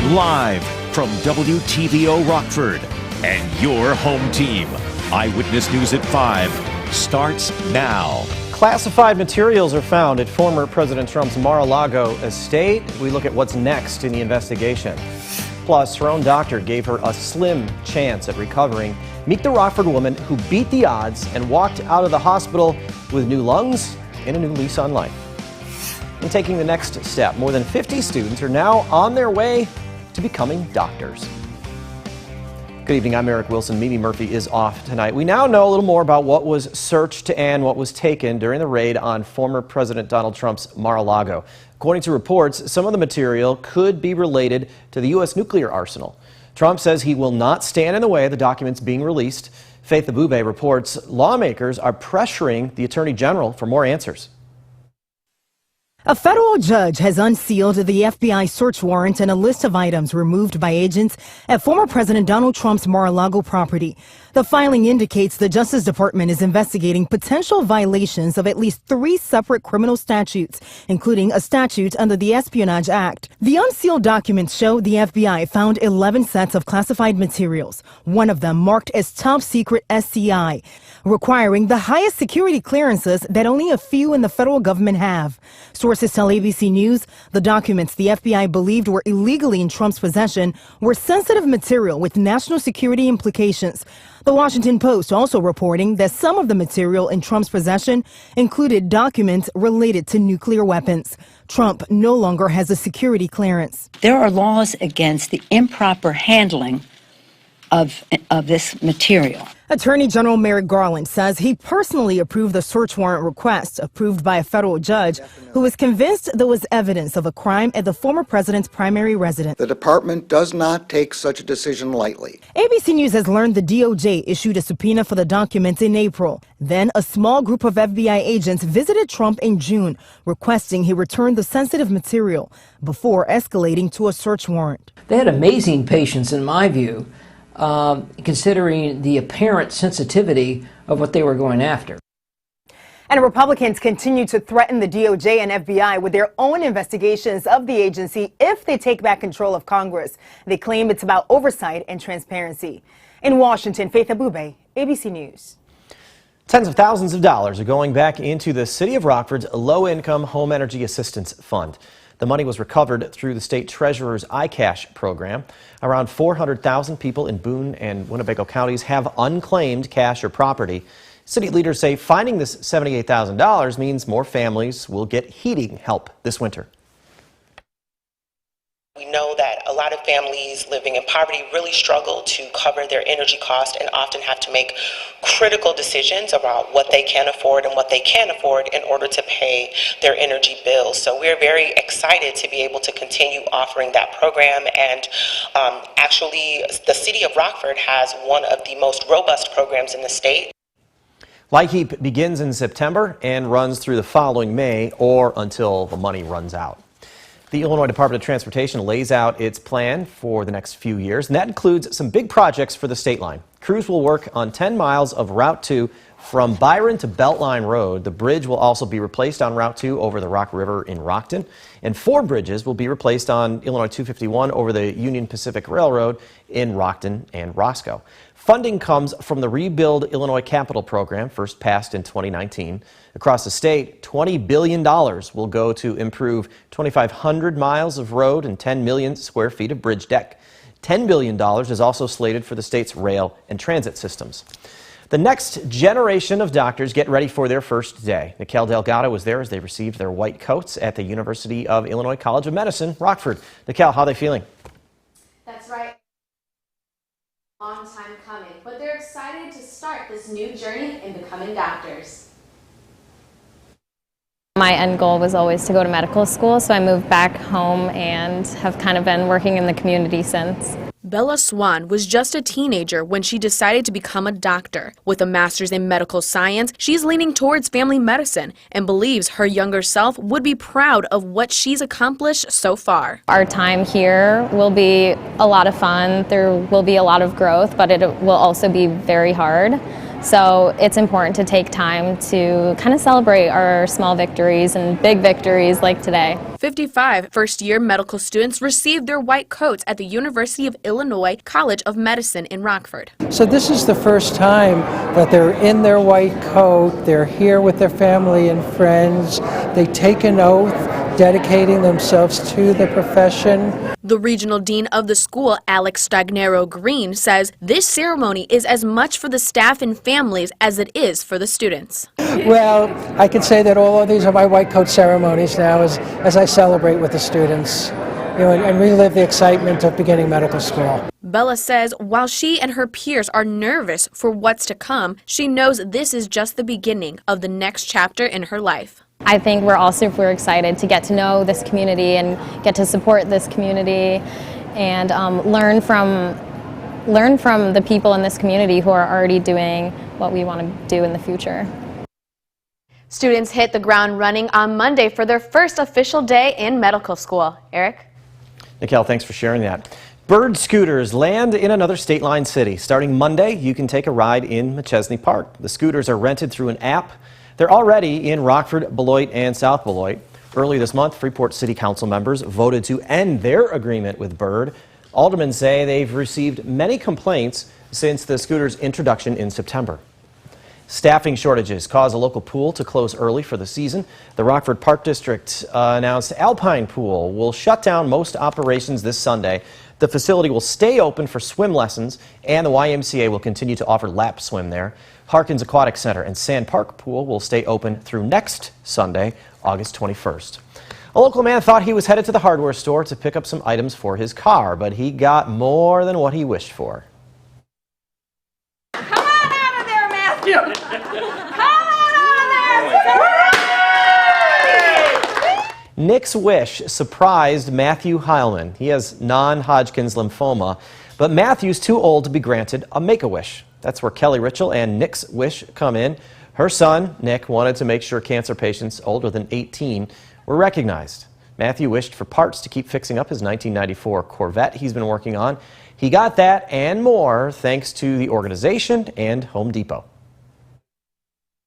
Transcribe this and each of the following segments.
Live from WTVO Rockford and your home team. Eyewitness News at 5 starts now. Classified materials are found at former President Trump's Mar-a-Lago estate. We look at what's next in the investigation. Plus, her own doctor gave her a slim chance at recovering. Meet the Rockford woman who beat the odds and walked out of the hospital with new lungs and a new lease on life. And taking the next step, more than 50 students are now on their way to becoming doctors. Good evening, I'm Eric Wilson. Mimi Murphy is off tonight. We now know a little more about what was searched and what was taken during the raid on former President Donald Trump's Mar-a-Lago. According to reports, some of the material could be related to the U.S. nuclear arsenal. Trump says he will not stand in the way of the documents being released. Faith Abube reports lawmakers are pressuring the Attorney General for more answers. A federal judge has unsealed the FBI search warrant and a list of items removed by agents at former President Donald Trump's Mar-a-Lago property. The filing indicates the Justice Department is investigating potential violations of at least 3 separate criminal statutes, including a statute under the Espionage Act. The unsealed documents show the FBI found 11 sets of classified materials, one of them marked as top secret SCI, requiring the highest security clearances that only a few in the federal government have. Sources tell ABC News the documents the FBI believed were illegally in Trump's possession were sensitive material with national security implications. The Washington Post also reporting that some of the material in Trump's possession included documents related to nuclear weapons. Trump no longer has a security clearance. There are laws against the improper handling of this material. Attorney General Merrick Garland says he personally approved the search warrant request approved by a federal judge who was convinced there was evidence of a crime at the former president's primary residence. The department does not take such a decision lightly. ABC News has learned the DOJ issued a subpoena for the documents in April. Then a small group of FBI agents visited Trump in June, requesting he return the sensitive material before escalating to a search warrant. They had amazing patience, in my view, considering the apparent sensitivity of what they were going after. And Republicans continue to threaten the DOJ and FBI with their own investigations of the agency if they take back control of Congress. They claim it's about oversight and transparency. In Washington, Faith Abube, ABC News. Tens of thousands of dollars are going back into the city of Rockford's low-income home energy assistance fund. The money was recovered through the state treasurer's iCash program. Around 400,000 people in Boone and Winnebago counties have unclaimed cash or property. City leaders say finding this $78,000 means more families will get heating help this winter. We know that a lot of families living in poverty really struggle to cover their energy costs and often have to make critical decisions about what they can afford and what they can't afford in order to pay their energy bills. So we're very excited to be able to continue offering that program. And actually, the city of Rockford has one of the most robust programs in the state. LIHEAP begins in September and runs through the following May or until the money runs out. The Illinois Department of Transportation lays out its plan for the next few years, and that includes some big projects for the state line. Crews will work on 10 miles of Route 2 from Byron to Beltline Road. The bridge will also be replaced on Route 2 over the Rock River in Rockton, and 4 bridges will be replaced on Illinois 251 over the Union Pacific Railroad in Rockton and Roscoe. Funding comes from the Rebuild Illinois Capital Program, first passed in 2019. Across the state, $20 billion will go to improve 2,500 miles of road and 10 million square feet of bridge deck. $10 billion is also slated for the state's rail and transit systems. The next generation of doctors get ready for their first day. Nikel Delgado was there as they received their white coats at the University of Illinois College of Medicine, Rockford. Nikel, how are they feeling? That's right. Long time coming, but they're excited to start this new journey in becoming doctors. My end goal was always to go to medical school, so I moved back home and have kind of been working in the community since. Bella Swan was just a teenager when she decided to become a doctor. With a master's in medical science, she's leaning towards family medicine and believes her younger self would be proud of what she's accomplished so far. Our time here will be a lot of fun. There will be a lot of growth, but it will also be very hard. So it's important to take time to kind of celebrate our small victories and big victories like today. 55 first-year medical students received their white coats at the University of Illinois College of Medicine in Rockford. So this is the first time that they're in their white coat, they're here with their family and friends, they take an oath dedicating themselves to the profession. The regional dean of the school, Alex Stagnero Green, says this ceremony is as much for the staff and families as it is for the students. Well, I can say that all of these are my white coat ceremonies now as I celebrate with the students, and relive the excitement of beginning medical school. Bella says while she and her peers are nervous for what's to come, she knows this is just the beginning of the next chapter in her life. I think we're all super excited to get to know this community and get to support this community and learn from the people in this community who are already doing what we want to do in the future. Students hit the ground running on Monday for their first official day in medical school. Eric? Nikhil, thanks for sharing that. Bird scooters land in another state-line city. Starting Monday, you can take a ride in Machesney Park. The scooters are rented through an app. They're already in Rockford, Beloit, and South Beloit. Early this month, Freeport City Council members voted to end their agreement with Bird. Aldermen say they've received many complaints since the scooter's introduction in September. Staffing shortages caused a local pool to close early for the season. The Rockford Park District announced Alpine Pool will shut down most operations this Sunday. The facility will stay open for swim lessons, and the YMCA will continue to offer lap swim there. Harkins Aquatic Center and Sand Park Pool will stay open through next Sunday, August 21st. A local man thought he was headed to the hardware store to pick up some items for his car, but he got more than what he wished for. Come on out of there, Matthew! Come on out of there! Nick's wish surprised Matthew Heilman. He has non-Hodgkin's lymphoma, but Matthew's too old to be granted a Make-A-Wish. That's where Kelly Ritchell and Nick's wish come in. Her son, Nick, wanted to make sure cancer patients older than 18 were recognized. Matthew wished for parts to keep fixing up his 1994 Corvette he's been working on. He got that and more thanks to the organization and Home Depot.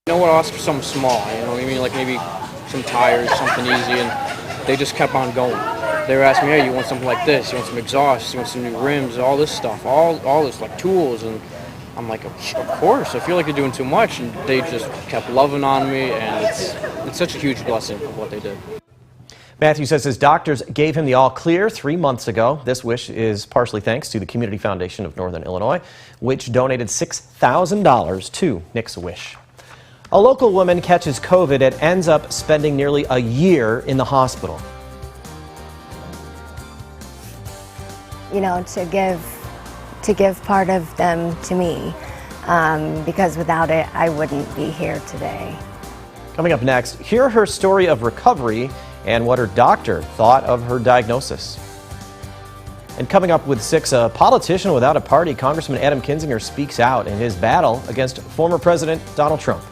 You know what, I'll ask for something small, I mean, like maybe some tires, something easy, and they just kept on going. They were asking me, hey, you want something like this, you want some exhaust, you want some new rims, all this stuff, all this, like tools, and I'm like, of course, I feel like you're doing too much, and they just kept loving on me, and it's such a huge blessing of what they did. Matthew says his doctors gave him the all clear 3 months ago. This wish is partially thanks to the Community Foundation of Northern Illinois, which donated $6,000 to Nick's wish. A local woman catches COVID and ends up spending nearly a year in the hospital. You know, to give part of them to me, because without it, I wouldn't be here today. Coming up next, hear her story of recovery and what her doctor thought of her diagnosis. And coming up with 6, a politician without a party, Congressman Adam Kinzinger speaks out in his battle against former President Donald Trump.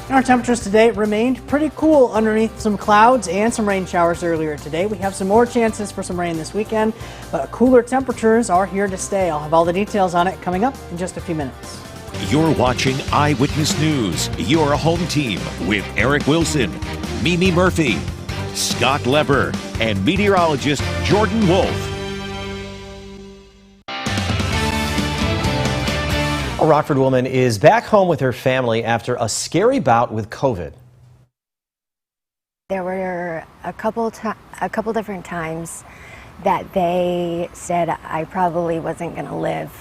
Our temperatures today remained pretty cool underneath some clouds and some rain showers earlier today. We have some more chances for some rain this weekend, but cooler temperatures are here to stay. I'll have all the details on it coming up in just a few minutes. You're watching Eyewitness News, your home team with Eric Wilson, Mimi Murphy, Scott Leber, and meteorologist Jordan Wolf. A Rockford woman is back home with her family after a scary bout with COVID. There were a couple different times that they said I probably wasn't going to live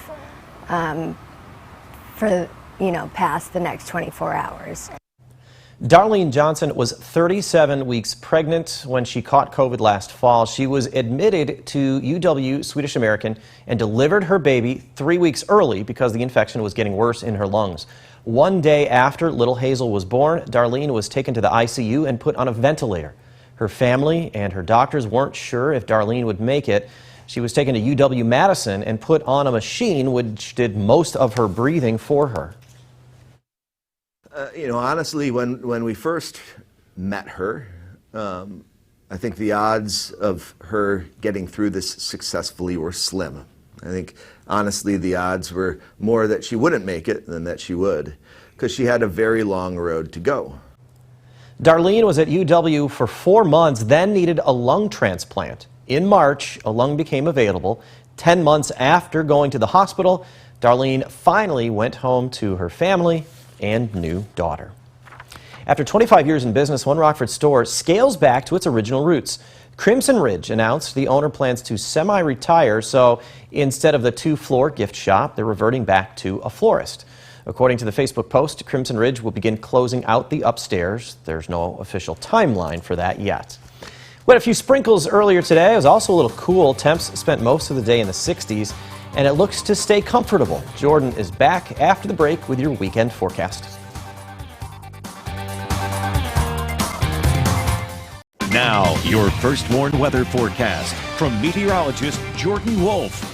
for, past the next 24 hours. Darlene Johnson was 37 weeks pregnant when she caught COVID last fall. She was admitted to UW Swedish American and delivered her baby 3 weeks early because the infection was getting worse in her lungs. One day after little Hazel was born, Darlene was taken to the ICU and put on a ventilator. Her family and her doctors weren't sure if Darlene would make it. She was taken to UW-Madison and put on a machine which did most of her breathing for her. Honestly, when we first met her, I think the odds of her getting through this successfully were slim. I think, honestly, the odds were more that she wouldn't make it than that she would, because she had a very long road to go. Darlene was at UW for 4 months, then needed a lung transplant. In March, a lung became available. 10 months after going to the hospital, Darlene finally went home to her family and new daughter. After 25 years in business, one Rockford store scales back to its original roots. Crimson Ridge announced the owner plans to semi-retire, so instead of the 2-floor gift shop, they're reverting back to a florist. According to the Facebook post, Crimson Ridge will begin closing out the upstairs. There's no official timeline for that yet. We had a few sprinkles earlier today. It was also a little cool. Temps spent most of the day in the 60s, and it looks to stay comfortable. Jordan is back after the break with your weekend forecast. Now, your first warned weather forecast from meteorologist Jordan Wolf.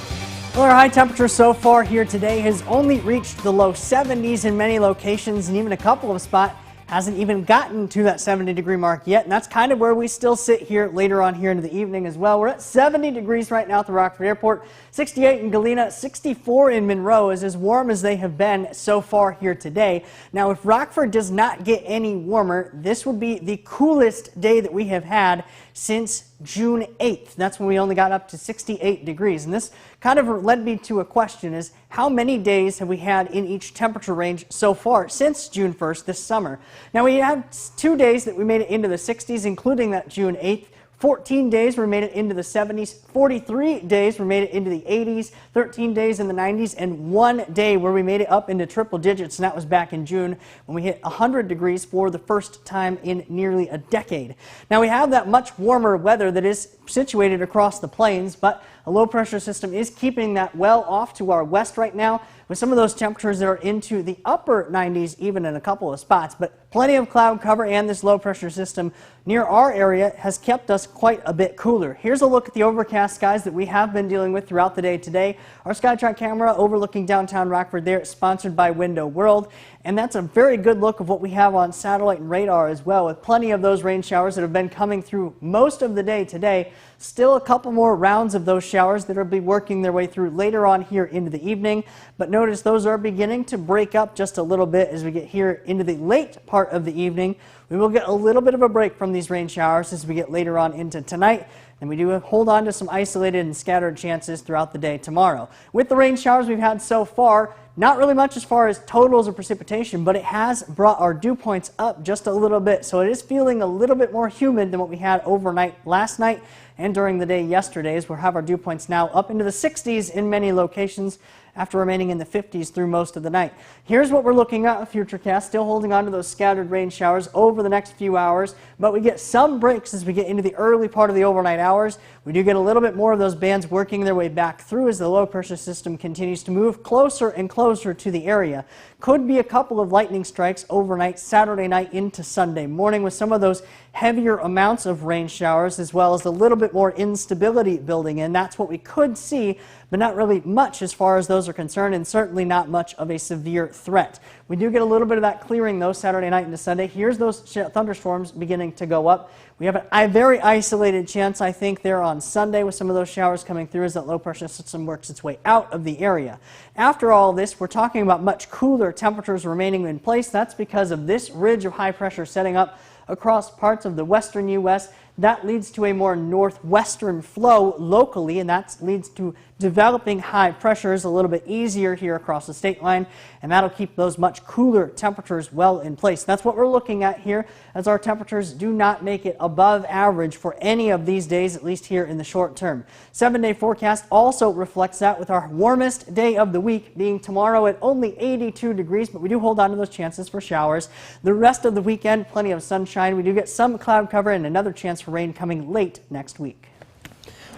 Well, our high temperature so far here today has only reached the low 70s in many locations, and even a couple of spots hasn't even gotten to that 70-degree mark yet, and that's kind of where we still sit here later on here into the evening as well. We're at 70 degrees right now at the Rockford Airport, 68 in Galena, 64 in Monroe, is as warm as they have been so far here today. Now, if Rockford does not get any warmer, this would be the coolest day that we have had since June 8th. That's when we only got up to 68 degrees. And this kind of led me to a question, is how many days have we had in each temperature range so far since June 1st this summer? Now, we had 2 days that we made it into the 60s, including that June 8th. 14 days we made it into the 70s, 43 days we made it into the 80s, 13 days in the 90s, and 1 day where we made it up into triple digits, and that was back in June when we hit 100 degrees for the first time in nearly a decade. Now, we have that much warmer weather that is situated across the plains, but a low pressure system is keeping that well off to our west right now, with some of those temperatures that are into the upper 90s even in a couple of spots. But plenty of cloud cover, and this low pressure system near our area has kept us quite a bit cooler. Here's a look at the overcast skies that we have been dealing with throughout the day today. Our SkyTrack camera overlooking downtown Rockford there, sponsored by Window World. And that's a very good look of what we have on satellite and radar as well, with plenty of those rain showers that have been coming through most of the day today. Still a couple more rounds of those showers that will be working their way through later on here into the evening. But notice those are beginning to break up just a little bit as we get here into the late part of the evening. We will get a little bit of a break from these rain showers as we get later on into tonight. And we do hold on to some isolated and scattered chances throughout the day tomorrow. With the rain showers we've had so far, not really much as far as totals of precipitation, but it has brought our dew points up just a little bit. So it is feeling a little bit more humid than what we had overnight last night and during the day yesterday, as we'll have our dew points now up into the 60s in many locations after remaining in the 50s through most of the night. Here's what we're looking at with Futurecast, still holding on to those scattered rain showers over the next few hours, but we get some breaks as we get into the early part of the overnight hours. We do get a little bit more of those bands working their way back through as the low pressure system continues to move closer and closer to the area. Could be a couple of lightning strikes overnight Saturday night into Sunday morning, with some of those heavier amounts of rain showers, as well as a little bit more instability building in. That's what we could see, but not really much as far as those are concerned, and certainly not much of a severe threat. We do get a little bit of that clearing though Saturday night into Sunday. Here's those thunderstorms beginning to go up. We have a very isolated chance, I think, there on Sunday with some of those showers coming through as that low pressure system works its way out of the area. After all this, we're talking about much cooler temperatures remaining in place. That's because of this ridge of high pressure setting up across parts of the western U.S. That leads to a more northwestern flow locally, and that leads to developing high pressures a little bit easier here across the state line, and that'll keep those much cooler temperatures well in place. That's what we're looking at here, as our temperatures do not make it above average for any of these days, at least here in the short term. 7-day forecast also reflects that, with our warmest day of the week being tomorrow at only 82 degrees, but we do hold on to those chances for showers. The rest of the weekend, plenty of sunshine. We do get some cloud cover and another chance for rain coming late next week.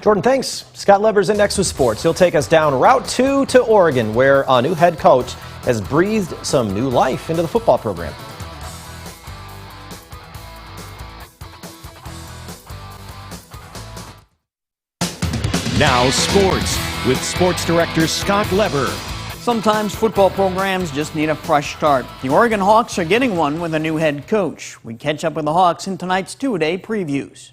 Jordan, thanks. Scott Leber's in next with sports. He'll take us down Route 2 to Oregon, where a new head coach has breathed some new life into the football program. Now sports with sports director Scott Leber. Sometimes football programs just need a fresh start. The Oregon Hawks are getting one with a new head coach. We catch up with the Hawks in tonight's two-day previews.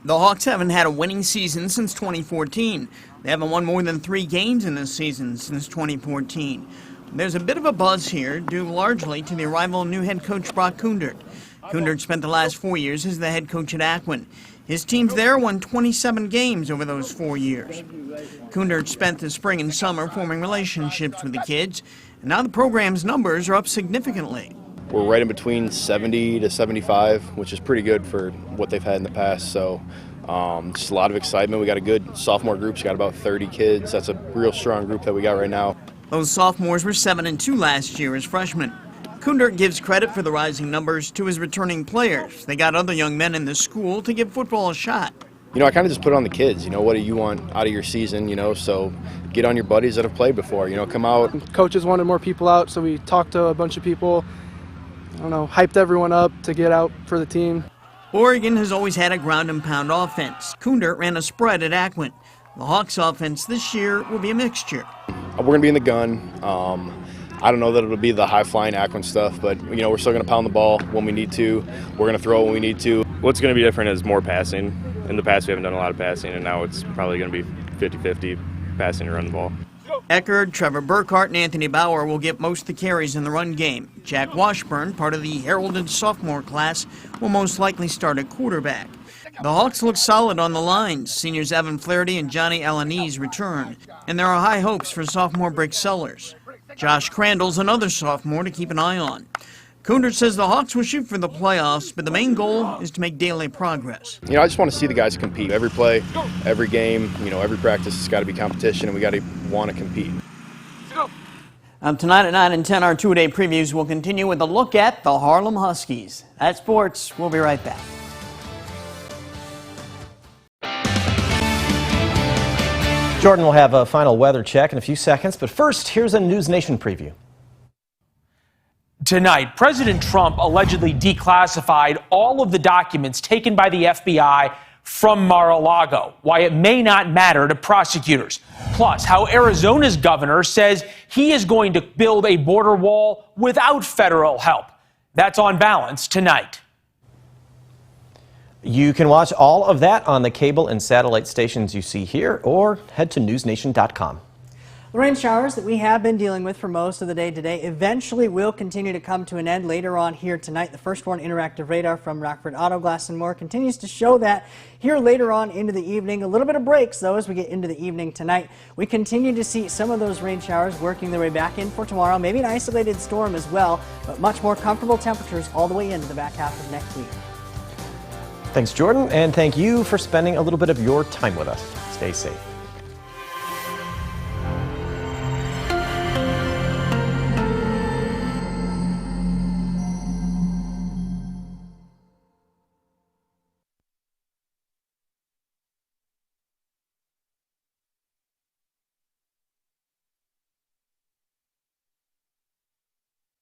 The Hawks haven't had a winning season since 2014. They haven't won more than 3 games in this season since 2014. There's a bit of a buzz here, due largely to the arrival of new head coach Brock Koendert. Koendert spent the last 4 years as the head coach at Akron. His teams there won 27 games over those 4 years. Koendert spent the spring and summer forming relationships with the kids, and now the program's numbers are up significantly. We're right in between 70 to 75, which is pretty good for what they've had in the past. So just a lot of excitement. We got a good sophomore group. It's got about 30 kids. That's a real strong group that we got right now. Those sophomores were 7-2 last year as freshmen. Koendert gives credit for the rising numbers to his returning players. They got other young men in the school to give football a shot. You know, I kind of just put it on the kids. You know, what do you want out of your season? You know, so get on your buddies that have played before. You know, come out. Coaches wanted more people out, so we talked to a bunch of people. I don't know, hyped everyone up to get out for the team. Oregon has always had a ground and pound offense. Koendert ran a spread at Akron. The Hawks offense this year will be a mixture. We're going to be in the gun. I don't know that it'll be the high-flying Akron stuff, but, you know, we're still going to pound the ball when we need to. We're going to throw when we need to. What's going to be different is more passing. In the past, we haven't done a lot of passing, and now it's probably going to be 50-50 passing and run the ball. Eckerd, Trevor Burkhart, and Anthony Bauer will get most of the carries in the run game. Jack Washburn, part of the heralded sophomore class, will most likely start at quarterback. The Hawks look solid on the lines. Seniors Evan Flaherty and Johnny Alanese return, and there are high hopes for sophomore Brick Sellers. Josh Crandall's another sophomore to keep an eye on. Koendert says the Hawks will shoot for the playoffs, but the main goal is to make daily progress. You know, I just want to see the guys compete. Every play, every game, you know, every practice has got to be competition, and we got to want to compete. Tonight at 9 and 10, our two-day previews will continue with a look at the Harlem Huskies. At Sports, we'll be right back. Jordan will have a final weather check in a few seconds, but first, here's a News Nation preview. Tonight, President Trump allegedly declassified all of the documents taken by the FBI from Mar-a-Lago, why it may not matter to prosecutors. Plus, how Arizona's governor says he is going to build a border wall without federal help. That's On Balance tonight. You can watch all of that on the cable and satellite stations you see here, or head to newsnation.com. The rain showers that we have been dealing with for most of the day today eventually will continue to come to an end later on here tonight. The first one, interactive radar from Rockford Auto Glass and more, continues to show that here later on into the evening. A little bit of breaks, though, as we get into the evening tonight. We continue to see some of those rain showers working their way back in for tomorrow. Maybe an isolated storm as well, but much more comfortable temperatures all the way into the back half of next week. Thanks, Jordan, and thank you for spending a little bit of your time with us. Stay safe.